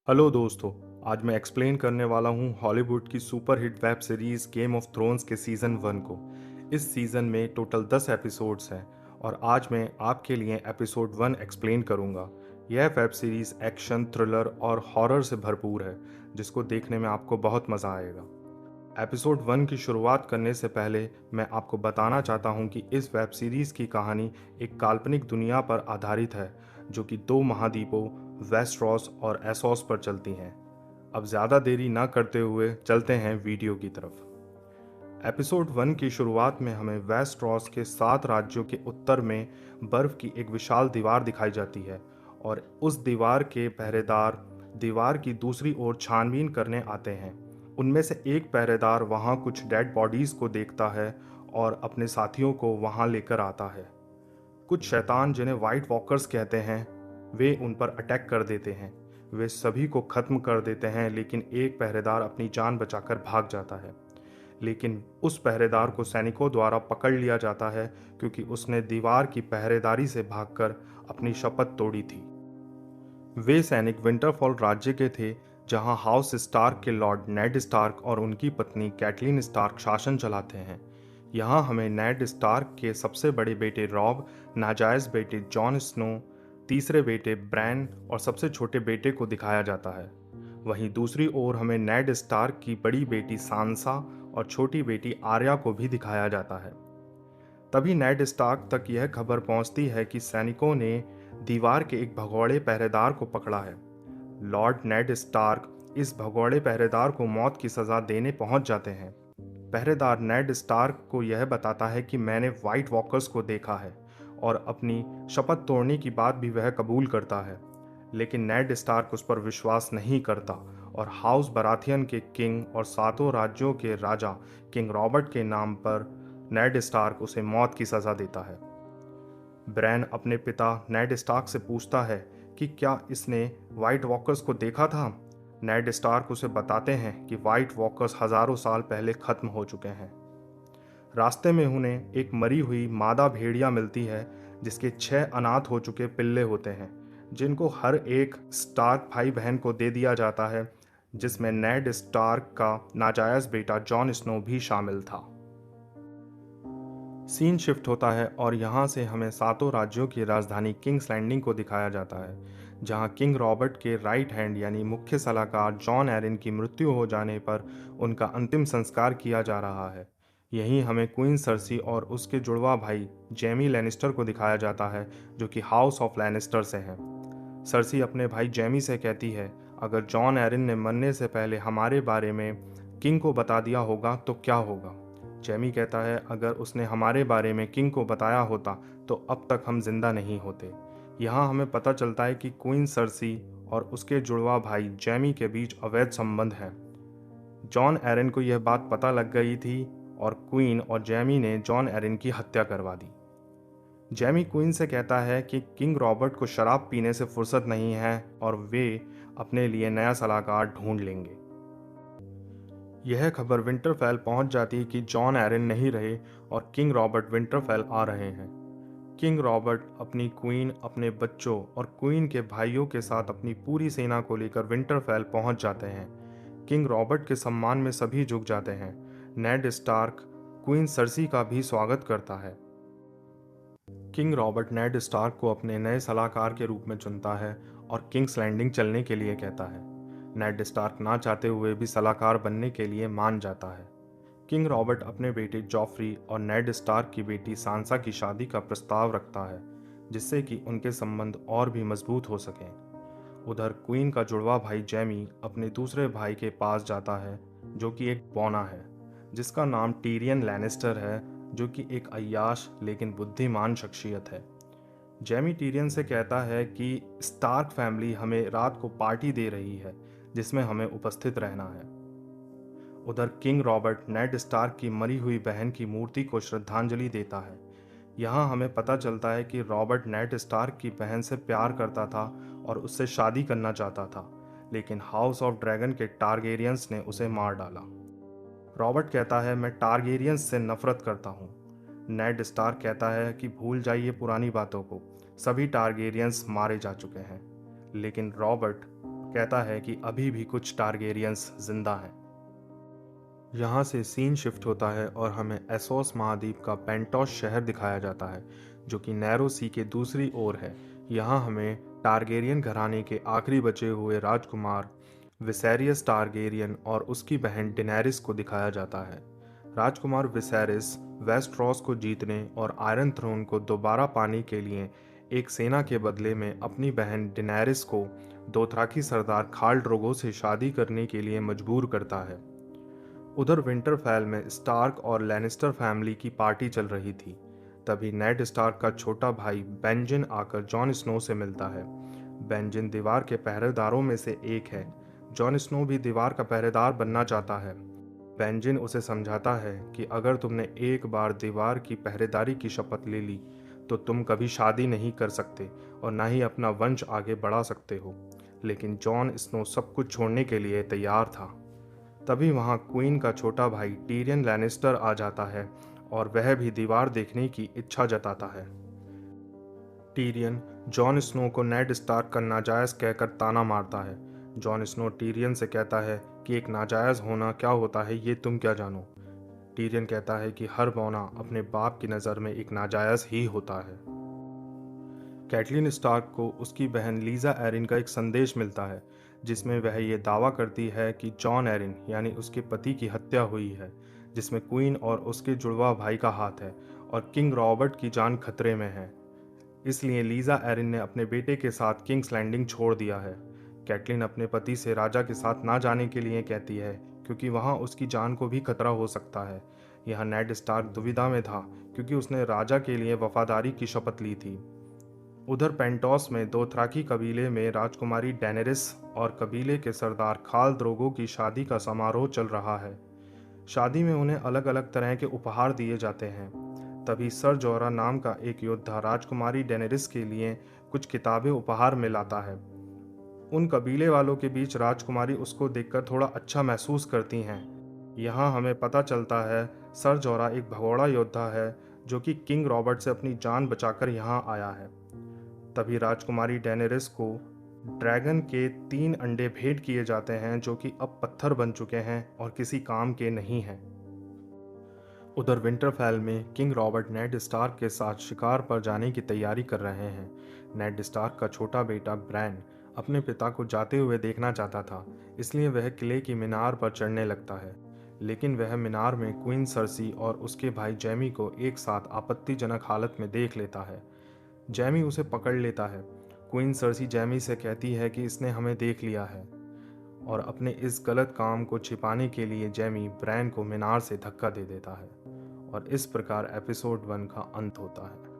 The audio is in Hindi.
हेलो दोस्तों। आज मैं एक्सप्लेन करने वाला हूँ हॉलीवुड की super hit web series game of thrones के सीज़न 1 को। इस सीज़न में टोटल 10 एपिसोड्स हैं और आज मैं आपके लिए एपिसोड 1 एक्सप्लेन करूँगा। यह वेब सीरीज़ एक्शन, थ्रिलर और हॉरर से भरपूर है, जिसको देखने में आपको बहुत मज़ा आएगा। एपिसोड 1 की शुरुआत करने से पहले मैं आपको बताना चाहता हूँ कि इस वेब सीरीज़ की कहानी एक काल्पनिक दुनिया पर आधारित है, जो कि दो महाद्वीपों वेस्टरॉस और एसोस पर चलती हैं। अब ज़्यादा देरी ना करते हुए चलते हैं वीडियो की तरफ। एपिसोड 1 की शुरुआत में हमें वेस्टरॉस के 7 राज्यों के उत्तर में बर्फ की एक विशाल दीवार दिखाई जाती है और उस दीवार के पहरेदार दीवार की दूसरी ओर छानबीन करने आते हैं। उनमें से एक पहरेदार वहां कुछ डेड बॉडीज को देखता है और अपने साथियों को वहां लेकर आता है। कुछ शैतान, जिन्हें वाइट वॉकर्स कहते हैं, वे उन पर अटैक कर देते हैं। वे सभी को खत्म कर देते हैं, लेकिन एक पहरेदार अपनी जान बचाकर भाग जाता है। लेकिन उस पहरेदार को सैनिकों द्वारा पकड़ लिया जाता है, क्योंकि उसने दीवार की पहरेदारी से भागकर अपनी शपथ तोड़ी थी। वे सैनिक विंटरफॉल राज्य के थे, जहां हाउस स्टार्क के लॉर्ड नेड स्टार्क और उनकी पत्नी कैटलीन स्टार्क शासन चलाते हैं। यहाँ हमें नेड स्टार्क के सबसे बड़े बेटे रॉब, नाजायज बेटे जॉन स्नो, तीसरे बेटे ब्रैन और सबसे छोटे बेटे को दिखाया जाता है। वहीं दूसरी ओर हमें नेड स्टार्क की बड़ी बेटी सांसा और छोटी बेटी आर्या को भी दिखाया जाता है। तभी नेड स्टार्क तक यह खबर पहुंचती है कि सैनिकों ने दीवार के एक भगौड़े पहरेदार को पकड़ा है। लॉर्ड नेड स्टार्क इस भगौड़े पहरेदार को मौत की सज़ा देने पहुंच जाते हैं। पहरेदार नेड स्टार्क को यह बताता है कि मैंने वाइट वॉकर्स को देखा है, और अपनी शपथ तोड़ने की बात भी वह कबूल करता है। लेकिन नेड स्टार्क उस पर विश्वास नहीं करता और हाउस बराथियन के किंग और सातों राज्यों के राजा किंग रॉबर्ट के नाम पर नेड स्टार्क उसे मौत की सज़ा देता है। ब्रैन अपने पिता नेड स्टार्क से पूछता है कि क्या इसने वाइट वॉकर्स को देखा था। नेड स्टार्क उसे बताते हैं कि वाइट वॉकर्स हजारों साल पहले खत्म हो चुके हैं। रास्ते में उन्हें एक मरी हुई मादा भेड़िया मिलती है, जिसके 6 अनाथ हो चुके पिल्ले होते हैं, जिनको हर एक स्टार्क भाई बहन को दे दिया जाता है, जिसमें नेड स्टार्क का नाजायज बेटा जॉन स्नो भी शामिल था। सीन शिफ्ट होता है और यहाँ से हमें सातों राज्यों की राजधानी किंग्स लैंडिंग को दिखाया जाता है, जहाँ किंग रॉबर्ट के राइट हैंड यानी मुख्य सलाहकार जॉन एरिन की मृत्यु हो जाने पर उनका अंतिम संस्कार किया जा रहा है। यहीं हमें क्वीन सर्सी और उसके जुड़वा भाई जेमी लैनिस्टर को दिखाया जाता है, जो कि हाउस ऑफ लैनिस्टर से हैं। सर्सी अपने भाई जेमी से कहती है, अगर जॉन एरिन ने मरने से पहले हमारे बारे में किंग को बता दिया होगा तो क्या होगा। जेमी कहता है, अगर उसने हमारे बारे में किंग को बताया होता तो अब तक हम जिंदा नहीं होते। यहाँ हमें पता चलता है कि क्वीन सर्सी और उसके जुड़वा भाई जेमी के बीच अवैध संबंध है। जॉन एरिन को यह बात पता लग गई थी और क्वीन और जेमी ने जॉन एरिन की हत्या करवा दी। जेमी क्वीन से कहता है कि किंग रॉबर्ट को शराब पीने से फुर्सत नहीं है और वे अपने लिए नया सलाहकार ढूंढ लेंगे। यह खबर विंटरफेल पहुंच जाती है कि जॉन एरिन नहीं रहे और किंग रॉबर्ट विंटरफेल आ रहे हैं। किंग रॉबर्ट अपनी क्वीन, अपने बच्चों और क्वीन के भाइयों के साथ अपनी पूरी सेना को लेकर विंटरफेल पहुंच जाते हैं। किंग रॉबर्ट के सम्मान में सभी झुक जाते हैं। नेड स्टार्क क्वीन सर्सी का भी स्वागत करता है। किंग रॉबर्ट नेड स्टार्क को अपने नए सलाहकार के रूप में चुनता है और किंग्स लैंडिंग चलने के लिए कहता है। नेड स्टार्क ना चाहते हुए भी सलाहकार बनने के लिए मान जाता है। किंग रॉबर्ट अपने बेटे जॉफ्री और नेड स्टार्क की बेटी सांसा की शादी का प्रस्ताव रखता है, जिससे कि उनके संबंध और भी मजबूत हो सकें। उधर क्वीन का जुड़वा भाई जेमी अपने दूसरे भाई के पास जाता है, जो कि एक बौना है, जिसका नाम टीरियन लैनिस्टर है, जो कि एक अय्याश लेकिन बुद्धिमान शख्सियत है। जेमी टीरियन से कहता है कि स्टार्क फैमिली हमें रात को पार्टी दे रही है, जिसमें हमें उपस्थित रहना है। उधर किंग रॉबर्ट नेड स्टार्क की मरी हुई बहन की मूर्ति को श्रद्धांजलि देता है। यहाँ हमें पता चलता है कि रॉबर्ट नेड स्टार्क की बहन से प्यार करता था और उससे शादी करना चाहता था, लेकिन हाउस ऑफ ड्रैगन के टारगेरियंस ने उसे मार डाला। रॉबर्ट कहता है, मैं टारगेरियंस से नफरत करता हूँ। नेड स्टार्क कहता है कि भूल जाइए पुरानी बातों को, सभी टारगेरियंस मारे जा चुके हैं। लेकिन रॉबर्ट कहता है कि अभी भी कुछ टारगेरियंस जिंदा हैं। यहाँ से सीन शिफ्ट होता है और हमें एसोस महाद्वीप का पेंटोस शहर दिखाया जाता है, जो कि नैरो सी के दूसरी ओर है। यहाँ हमें टारगेरियन घराने के आखिरी बचे हुए राजकुमार विसेरियस टारगेरियन और उसकी बहन डेनेरिस को दिखाया जाता है। राजकुमार विसेरिस वेस्टरॉस को जीतने और आयरन थ्रोन को दोबारा पाने के लिए एक सेना के बदले में अपनी बहन डेनेरिस को दोथराकी सरदार खाल ड्रोगो से शादी करने के लिए मजबूर करता है। उधर विंटरफेल में स्टार्क और लैनिस्टर फैमिली की पार्टी चल रही थी। तभी नेड स्टार्क का छोटा भाई बेंजिन आकर जॉन स्नो से मिलता है। बेंजिन दीवार के पहरेदारों में से एक है। जॉन स्नो भी दीवार का पहरेदार बनना चाहता है। बेंजिन उसे समझाता है कि अगर तुमने एक बार दीवार की पहरेदारी की शपथ ले ली तो तुम कभी शादी नहीं कर सकते और ना ही अपना वंश आगे बढ़ा सकते हो। लेकिन जॉन स्नो सब कुछ छोड़ने के लिए तैयार था। तभी वहां क्वीन का छोटा भाई टीरियन लैनिस्टर आ जाता है और वह भी दीवार देखने की इच्छा जताता है। टीरियन जॉन स्नो को नेड स्टार्क का नाजायज कहकर ताना मारता है। जॉन स्नो टीरियन से कहता है कि एक नाजायज होना क्या होता है ये तुम क्या जानो। टीरियन कहता है कि हर बौना अपने बाप की नज़र में एक नाजायज ही होता है। कैटलिन स्टार्क को उसकी बहन लीजा एरिन का एक संदेश मिलता है, जिसमें वह ये दावा करती है कि जॉन एरिन यानी उसके पति की हत्या हुई है, जिसमें क्वीन और उसके जुड़वा भाई का हाथ है और किंग रॉबर्ट की जान खतरे में है। इसलिए लीजा एरिन ने अपने बेटे के साथ किंग्स लैंडिंग छोड़ दिया है। कैटलिन अपने पति से राजा के साथ ना जाने के लिए कहती है, क्योंकि वहाँ उसकी जान को भी खतरा हो सकता है। यहाँ नेड स्टार्क दुविधा में था, क्योंकि उसने राजा के लिए वफादारी की शपथ ली थी। उधर पेंटोस में दोथराकी कबीले में राजकुमारी डेनेरिस और कबीले के सरदार खाल द्रोगो की शादी का समारोह चल रहा है। शादी में उन्हें अलग अलग तरह के उपहार दिए जाते हैं। तभी सर जोरा नाम का एक योद्धा राजकुमारी डेनेरिस के लिए कुछ किताबें उपहार में लाता है। उन कबीले वालों के बीच राजकुमारी उसको देखकर थोड़ा अच्छा महसूस करती हैं। यहाँ हमें पता चलता है सर जोरा एक भगोड़ा योद्धा है, जो कि किंग रॉबर्ट से अपनी जान बचाकर यहाँ आया है। तभी राजकुमारी डेनेरिस को ड्रैगन के 3 अंडे भेंट किए जाते हैं, जो कि अब पत्थर बन चुके हैं और किसी काम के नहीं हैं। उधर विंटरफेल में किंग रॉबर्ट नेड स्टार्क के साथ शिकार पर जाने की तैयारी कर रहे हैं। नेड स्टार्क का छोटा बेटा ब्रैन अपने पिता को जाते हुए देखना चाहता था, इसलिए वह किले की मीनार पर चढ़ने लगता है। लेकिन वह मीनार में क्वीन सर्सी और उसके भाई जैमी को एक साथ आपत्तिजनक हालत में देख लेता है। जैमी उसे पकड़ लेता है। क्वीन सर्सी जैमी से कहती है कि इसने हमें देख लिया है, और अपने इस गलत काम को छिपाने के लिए जैमी ब्रैन को मीनार से धक्का दे देता है। और इस प्रकार एपिसोड 1 का अंत होता है।